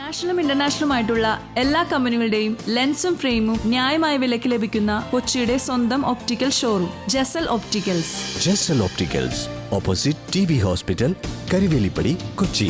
നാഷണലും ഇന്റർനാഷണലുമായിട്ടുള്ള എല്ലാ കമ്പനികളുടെയും ലെൻസും ഫ്രെയിമും ന്യായമായ വിലയ്ക്ക് ലഭിക്കുന്ന കൊച്ചിയുടെ സ്വന്തം optical showroom Jesal opticals. Jesal opticals, opposite TB hospital, Karivelippady, Kochi.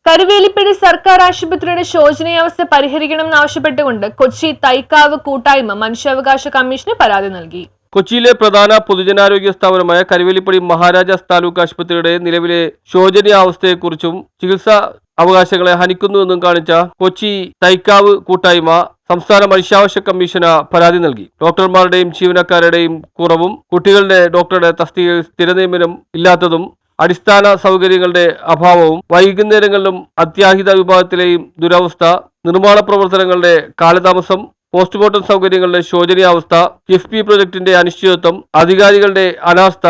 Karuvelippady സർക്കാർ ആശുപത്രിയുടെ ശോചനീയാവസ്ഥ പരിഹരിക്കണമെന്നാവശ്യപ്പെട്ടുകൊണ്ട് കൊച്ചി തൈക്കാവ് കൂട്ടായ്മ മനുഷ്യാവകാശ കമ്മീഷന് പരാതി നൽകി. കൊച്ചിയിലെ പ്രധാന പൊതുജനാരോഗ്യ സ്ഥാപനമായ കരുവേലിപ്പടി മഹാരാജാസ് താലൂക്ക് ആശുപത്രിയുടെ നിലവിലെ ശോചനീയാവസ്ഥയെക്കുറിച്ചും ചികിത്സാ അവകാശങ്ങളെ ഹനിക്കുന്നുവെന്നും കാണിച്ച കൊച്ചി തൈക്കാവ് കൂട്ടായ്മ സംസ്ഥാന മനുഷ്യാവകാശ കമ്മീഷന് പരാതി നൽകി. ഡോക്ടർമാരുടെയും ജീവനക്കാരുടെയും കുറവും, കുട്ടികളുടെ ഡോക്ടറുടെ തസ്തികയിൽ സ്ഥിരനിയമനം ഇല്ലാത്തതും, അടിസ്ഥാന സൗകര്യങ്ങളുടെ അഭാവവും, വൈകുന്നേരങ്ങളിലും അത്യാഹിത വിഭാഗത്തിലെയും ദുരവസ്ഥ, നിർമ്മാണ പ്രവർത്തനങ്ങളുടെ കാലതാമസം, പോസ്റ്റ്മോർട്ടം സൗകര്യങ്ങളുടെ ശോചനീയാവസ്ഥ, കിഫ്ബി പ്രൊജക്ടിന്റെ അനിശ്ചിതത്വം, അധികാരികളുടെ അനാസ്ഥ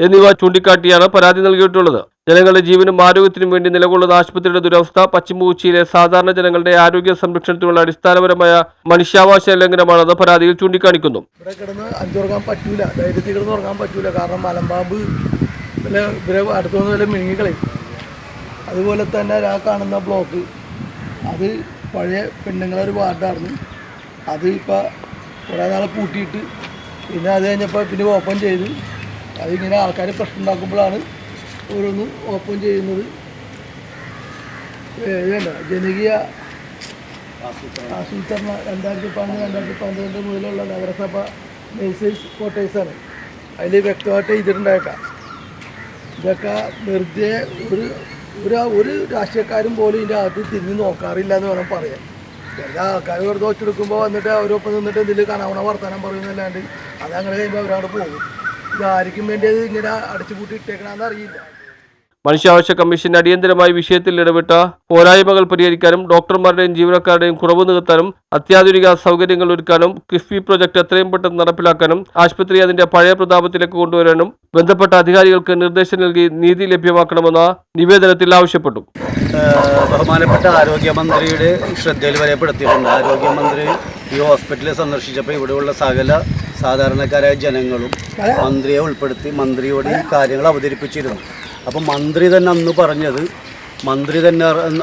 എന്നിവ ചൂണ്ടിക്കാട്ടിയാണ് പരാതി നൽകിയിട്ടുള്ളത്. ജനങ്ങളുടെ ജീവനും ആരോഗ്യത്തിനും വേണ്ടി നിലകൊള്ളുന്ന ആശുപത്രിയുടെ ദുരവസ്ഥ പശ്ചിമ കൊച്ചിയിലെ സാധാരണ ജനങ്ങളുടെ ആരോഗ്യ സംരക്ഷണത്തിനുള്ള അടിസ്ഥാനപരമായ മനുഷ്യാവകാശ ലംഘനമാണെന്ന് പരാതിയിൽ ചൂണ്ടിക്കാണിക്കുന്നു. ഇവിടെ കിടന്ന് അഞ്ചുറങ്ങാൻ പറ്റൂല, ധൈര്യത്തിൽ കിടന്ന് ഉറങ്ങാൻ പറ്റൂല. കാരണം മലമ്പാമ്പ് ഇവരെ അടുത്തുനിന്ന് വല്ല മിഴുങ്ങിക്കളയും. അതുപോലെ തന്നെ ആ കാണുന്ന ബ്ലോക്ക്, അത് പഴയ പെണ്ണുങ്ങളെ ഒരു വാർഡായിരുന്നു. അത് ഇപ്പോൾ കുറേ നാളെ പൂട്ടിയിട്ട് പിന്നെ അത് കഴിഞ്ഞപ്പോൾ പിന്നെ ഓപ്പൺ ചെയ്ത് അതിങ്ങനെ ആൾക്കാർ പ്രശ്നം ഉണ്ടാക്കുമ്പോഴാണ് ഓരോന്ന് ഓപ്പൺ ചെയ്യുന്നത്. ഇതല്ല ജനകീയ ആസൂത്രണ 2012 മുതലുള്ള നഗരസഭ നഴ്സേഴ്സ് ക്വാർട്ടേഴ്സാണ്. അതിൽ വ്യക്തമായിട്ട് ചെയ്തിട്ടുണ്ടായേക്കാം. ഇതൊക്കെ വെറുതെ ഒരു രാഷ്ട്രീയക്കാരും പോലും ഇതിൻ്റെ അകത്ത് തിരിഞ്ഞ് നോക്കാറില്ല എന്ന് വേണം പറയാൻ. എല്ലാ ആൾക്കാർ വെറുതെ ഒച്ചെടുക്കുമ്പോൾ വന്നിട്ട് അവരൊപ്പം നിന്നിട്ട് ഇതിൽ കാണാവണ വർത്തമാനം പറയുന്നല്ലാണ്ട് അതങ്ങനെ കഴിയുമ്പോൾ അവരവിടെ പോകും. ഇതായിരിക്കും വേണ്ടി അത് ഇങ്ങനെ അടച്ചുപൂട്ടി ഇട്ടേക്കണമെന്ന് അറിയില്ല. മനുഷ്യാവകാശ കമ്മീഷൻ അടിയന്തരമായി വിഷയത്തിൽ ഇടപെട്ട പോരായ്മകൾ പരിഹരിക്കാനും ഡോക്ടർമാരുടെയും ജീവനക്കാരുടെയും കുറവ് നികത്താനും അത്യാധുനിക സൗകര്യങ്ങൾ ഒരുക്കാനും കിഫ്ബി പ്രൊജക്ട് എത്രയും പെട്ടെന്ന് നടപ്പിലാക്കാനും ആശുപത്രി അതിന്റെ പഴയ പ്രതാപത്തിലേക്ക് കൊണ്ടുവരാനും ബന്ധപ്പെട്ട അധികാരികൾക്ക് നിർദ്ദേശം നൽകി നീതി ലഭ്യമാക്കണമെന്ന നിവേദനത്തിൽ ആവശ്യപ്പെട്ടു. ബഹുമാനപ്പെട്ട ആരോഗ്യമന്ത്രിയുടെ ശ്രദ്ധയിൽ വരപ്പെടുത്തിയിട്ടുണ്ട്. ആരോഗ്യമന്ത്രി ഈ ഹോസ്പിറ്റലിൽ സന്ദർശിച്ചപ്പോൾ ഇവിടെയുള്ള സകല സാധാരണക്കാരായ ജനങ്ങളും മന്ത്രിയെ ഉൾപ്പെടുത്തി മന്ത്രിയോട് ഈ കാര്യങ്ങൾ അവതരിപ്പിച്ചിരുന്നു. അപ്പം മന്ത്രി തന്നെ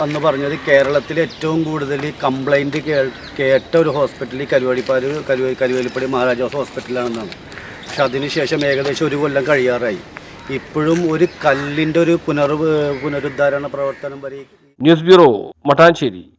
അന്ന് പറഞ്ഞത് കേരളത്തിൽ ഏറ്റവും കൂടുതൽ കംപ്ലൈൻറ്റ് കേട്ട ഒരു ഹോസ്പിറ്റൽ കരുവേലിപ്പടി മഹാരാജാസ് ഹോസ്പിറ്റലാണെന്നാണ്. പക്ഷെ അതിനുശേഷം ഏകദേശം 1 കൊല്ലം കഴിയാറായി. ഇപ്പോഴും ഒരു കല്ലിൻ്റെ ഒരു പുനരുദ്ധാരണ പ്രവർത്തനം വരെ. News bureau, Mattancherry.